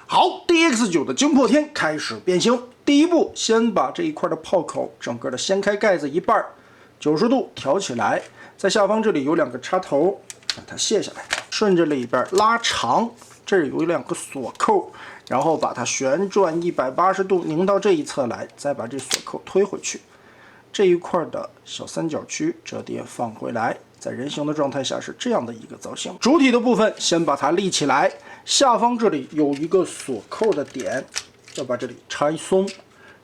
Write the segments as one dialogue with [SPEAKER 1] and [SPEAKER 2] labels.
[SPEAKER 1] 好，DX9的惊破天开始变形。第一步，先把这一块的炮口整个的掀开盖子一半，90度挑起来，在下方这里有2个插头，把它卸下来，顺着里边拉长，这儿有2个锁扣，然后把它旋转180度拧到这一侧来，再把这锁扣推回去。这一块的小三角区折叠放回来，在人形的状态下是这样的一个造型。主体的部分先把它立起来，下方这里有一个锁扣的点，要把这里拆松，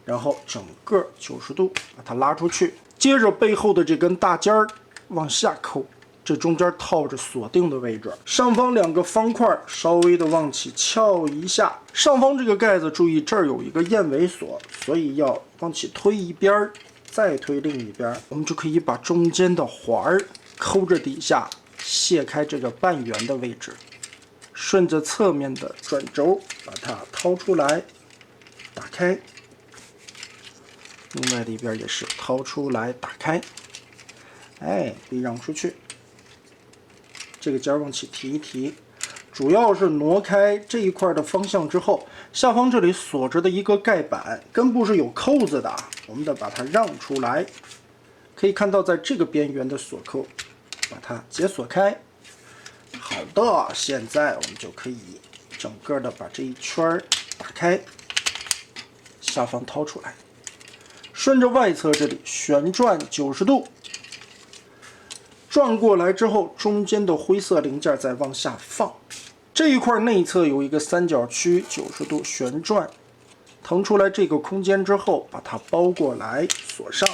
[SPEAKER 1] 然后整个90度把它拉出去。接着背后的这根大尖儿往下扣，这中间套着锁定的位置。上方2个方块稍微的往起翘一下，上方这个盖子注意这儿有一个燕尾锁，所以要往起推一边，再推另一边，我们就可以把中间的环儿抠着底下卸开这个半圆的位置，顺着侧面的转轴把它掏出来，打开。另外的一边也是掏出来打开，避让出去。这个尖往起提一提，主要是挪开这一块的方向之后，下方这里锁着的一个盖板根部是有扣子的，我们得把它让出来。可以看到在这个边缘的锁扣把它解锁开。好的，现在我们就可以整个的把这一圈打开，下方掏出来，顺着外侧这里旋转90度，转过来之后，中间的灰色零件再往下放。这一块内侧有一个三角区，90度旋转，腾出来这个空间之后，把它包过来锁上，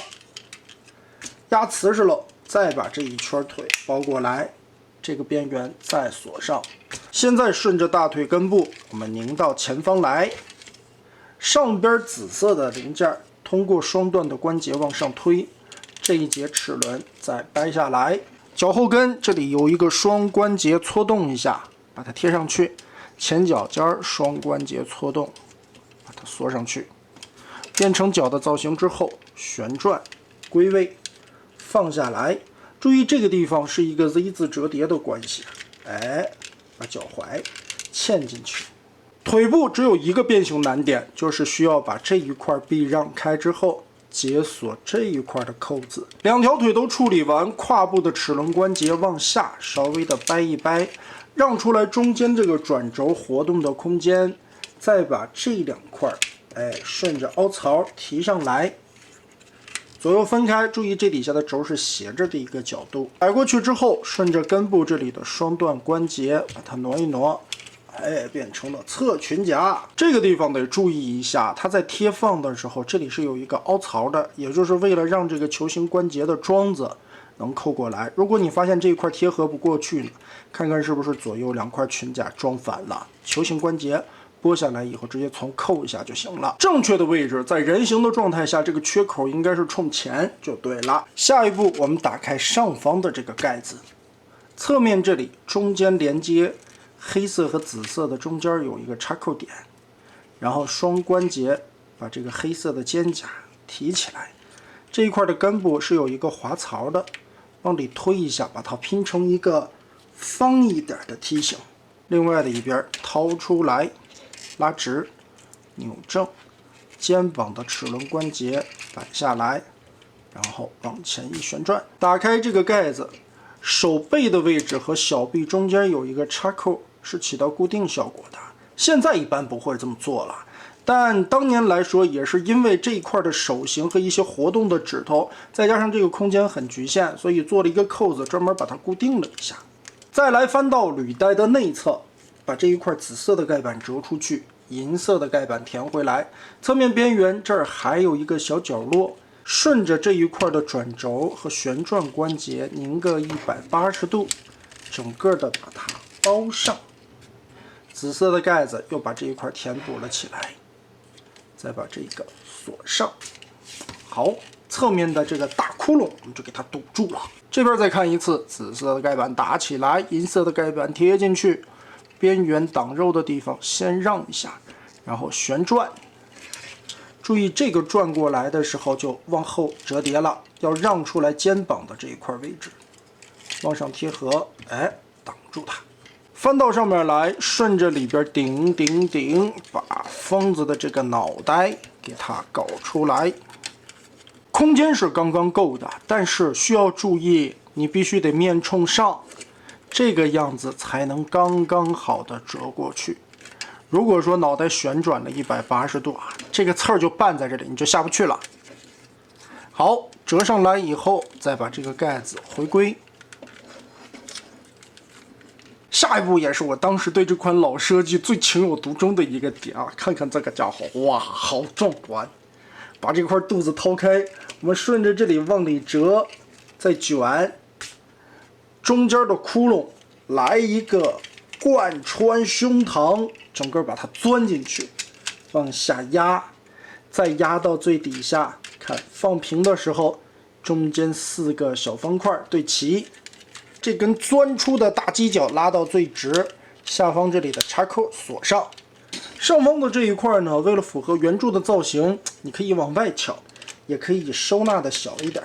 [SPEAKER 1] 压瓷实了，再把这一圈腿包过来，这个边缘再锁上。现在顺着大腿根部，我们拧到前方来，上边紫色的零件通过双段的关节往上推，这一节齿轮再掰下来，脚后跟这里有一个双关节搓动一下，把它贴上去，前脚尖双关节搓动，把它缩上去，变成脚的造型之后，旋转归位，放下来。注意这个地方是一个 Z 字折叠的关系，把脚踝嵌进去。腿部只有一个变形难点，就是需要把这一块臂让开之后，解锁这一块的扣子。2条腿都处理完，胯部的齿轮关节往下稍微的掰一掰，让出来中间这个转轴活动的空间，再把这2块顺着凹槽提上来，左右分开。注意这底下的轴是斜着的一个角度，摆过去之后，顺着根部这里的双段关节把它挪一挪，变成了侧裙夹。这个地方得注意一下，它在贴放的时候，这里是有一个凹槽的，也就是为了让这个球形关节的桩子能扣过来。如果你发现这一块贴合不过去呢，看看是不是左右2块裙甲装反了，球形关节拨下来以后直接从扣一下就行了。正确的位置在人形的状态下，这个缺口应该是冲前就对了。下一步我们打开上方的这个盖子，侧面这里中间连接黑色和紫色的中间有一个插扣点，然后双关节把这个黑色的肩胛提起来，这一块的根部是有一个滑槽的，往里推一下，把它拼成一个方一点的梯形。另外的一边掏出来，拉直，扭正，肩膀的齿轮关节摆下来，然后往前一旋转，打开这个盖子，手背的位置和小臂中间有一个插扣，是起到固定效果的。现在一般不会这么做了，但当年来说也是因为这一块的手型和一些活动的指头，再加上这个空间很局限，所以做了一个扣子专门把它固定了一下。再来翻到履带的内侧，把这一块紫色的盖板折出去，银色的盖板填回来，侧面边缘这儿还有一个小角落，顺着这一块的转轴和旋转关节拧个180度，整个的把它包上。紫色的盖子又把这一块填补了起来，再把这个锁上。好，侧面的这个大窟窿我们就给它堵住了。这边再看一次，紫色的盖板打起来，银色的盖板贴进去，边缘挡肉的地方先让一下，然后旋转。注意这个转过来的时候就往后折叠了，要让出来肩膀的这一块位置，往上贴合，挡住它。翻到上面来，顺着里边顶，把疯子的这个脑袋给它搞出来。空间是刚刚够的，但是需要注意，你必须得面冲上，这个样子才能刚刚好的折过去。如果说脑袋旋转了180度啊，这个刺儿就绊在这里，你就下不去了。好，折上来以后，再把这个盖子回归。下一步也是我当时对这款老设计最情有独钟的一个点啊！看看这个家伙，哇，好壮观！把这块肚子掏开，我们顺着这里往里折，再卷，中间的窟窿来一个贯穿胸膛，整个把它钻进去，往下压，再压到最底下。看放平的时候，中间4个小方块对齐。这根钻出的大犄角拉到最直，下方这里的插扣锁上。上方的这一块呢，为了符合圆柱的造型，你可以往外翘，也可以收纳的小一点，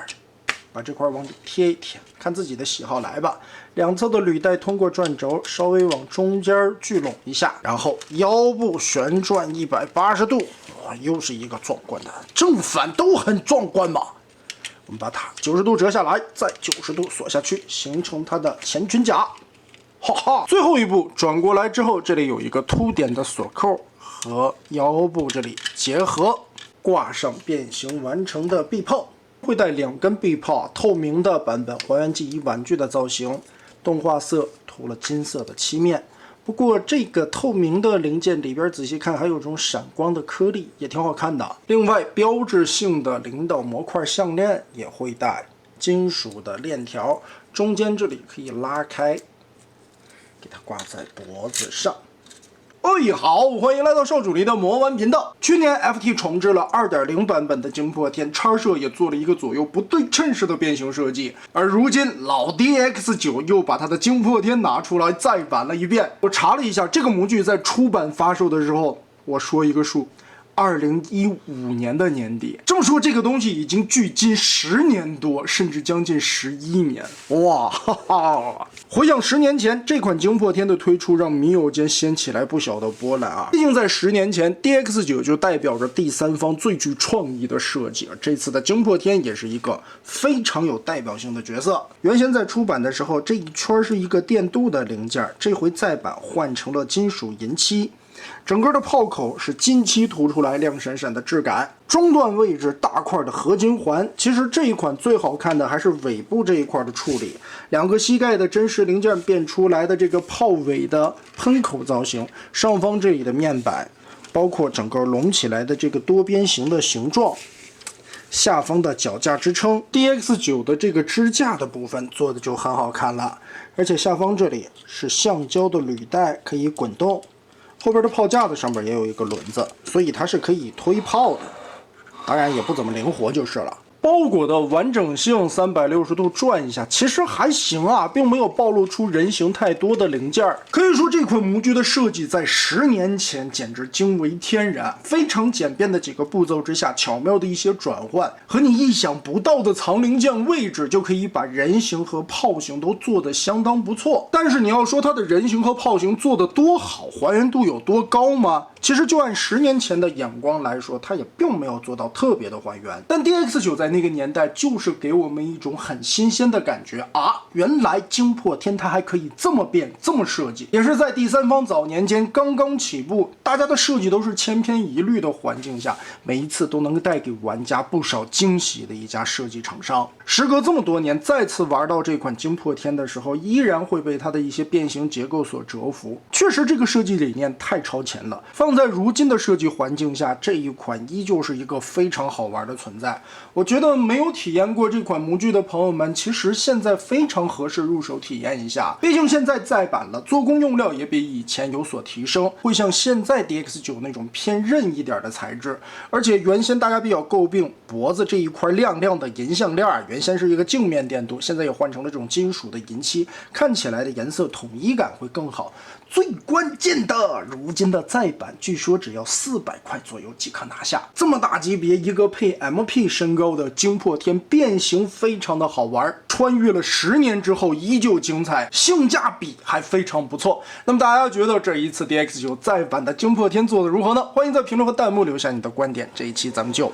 [SPEAKER 1] 把这块往里贴一贴，看自己的喜好来吧。两侧的履带通过转轴稍微往中间聚拢一下，然后腰部旋转180度，哇，又是一个壮观的，正反都很壮观嘛。我们把它90度折下来，再90度锁下去，形成它的前裙甲。哈哈，最后一步转过来之后，这里有一个凸点的锁扣和腰部这里结合，挂上变形完成的臂炮。会带2根臂炮，透明的版本还原记忆玩具的造型，动画色涂了金色的漆面。不过这个透明的零件里边仔细看还有种闪光的颗粒，也挺好看的。另外标志性的领导模块项链也会带金属的链条，中间这里可以拉开，给它挂在脖子上。好，欢迎来到少主力的魔玩频道。去年 FT 重置了 2.0 版本的惊破天，叉社也做了一个左右不对称式的变形设计，而如今老 DX9 又把它的惊破天拿出来再版了一遍。我查了一下，这个模具在出版发售的时候，我说一个数，2015年的年底。这么说，这个东西已经距今10年多，甚至将近11年。哇哈哈！回想10年前，这款惊破天的推出，让迷友间掀起来不小的波澜啊。毕竟在10年前 ，DX9 就代表着第三方最具创意的设计，而这次的惊破天也是一个非常有代表性的角色。原先在出版的时候，这一圈是一个电镀的零件，这回再版换成了金属银漆。整个的炮口是金漆涂出来亮闪闪的质感，中段位置大块的合金环。其实这一款最好看的还是尾部这一块的处理，2个膝盖的真实零件变出来的这个炮尾的喷口造型，上方这里的面板，包括整个隆起来的这个多边形的形状，下方的脚架支撑 ，DX9 的这个支架的部分做的就很好看了，而且下方这里是橡胶的履带，可以滚动。后边的炮架子上面也有一个轮子，所以它是可以推炮的，当然也不怎么灵活就是了。包裹的完整性360度转一下，其实还行啊，并没有暴露出人形太多的零件。可以说这款模具的设计在10年前简直惊为天人，非常简便的几个步骤之下，巧妙的一些转换和你意想不到的藏零件位置，就可以把人形和炮型都做得相当不错。但是你要说它的人形和炮型做得多好，还原度有多高吗？其实就按10年前的眼光来说，它也并没有做到特别的还原。但 DX9 在那个年代就是给我们一种很新鲜的感觉啊！原来惊破天它还可以这么变，这么设计。也是在第三方早年间刚刚起步，大家的设计都是千篇一律的环境下，每一次都能带给玩家不少惊喜的一家设计厂商。时隔这么多年，再次玩到这款惊破天的时候，依然会被它的一些变形结构所折服。确实，这个设计理念太超前了。放在如今的设计环境下，这一款依旧是一个非常好玩的存在。我觉得没有体验过这款模具的朋友们，其实现在非常合适入手体验一下。毕竟现在再版了，做工用料也比以前有所提升，会像现在 DX9 那种偏韧一点的材质。而且原先大家比较诟病脖子这一块亮亮的银项链，原先是一个镜面电镀，现在也换成了这种金属的银漆，看起来的颜色统一感会更好。最关键的，如今的再版据说只要400块左右即可拿下。这么大级别，一个配 MP 身高的惊破天变形非常的好玩，穿越了10年之后依旧精彩，性价比还非常不错。那么大家觉得这一次 DX9 再版的惊破天做的如何呢？欢迎在评论和弹幕留下你的观点。这一期咱们就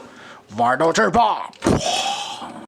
[SPEAKER 1] 玩到这儿吧。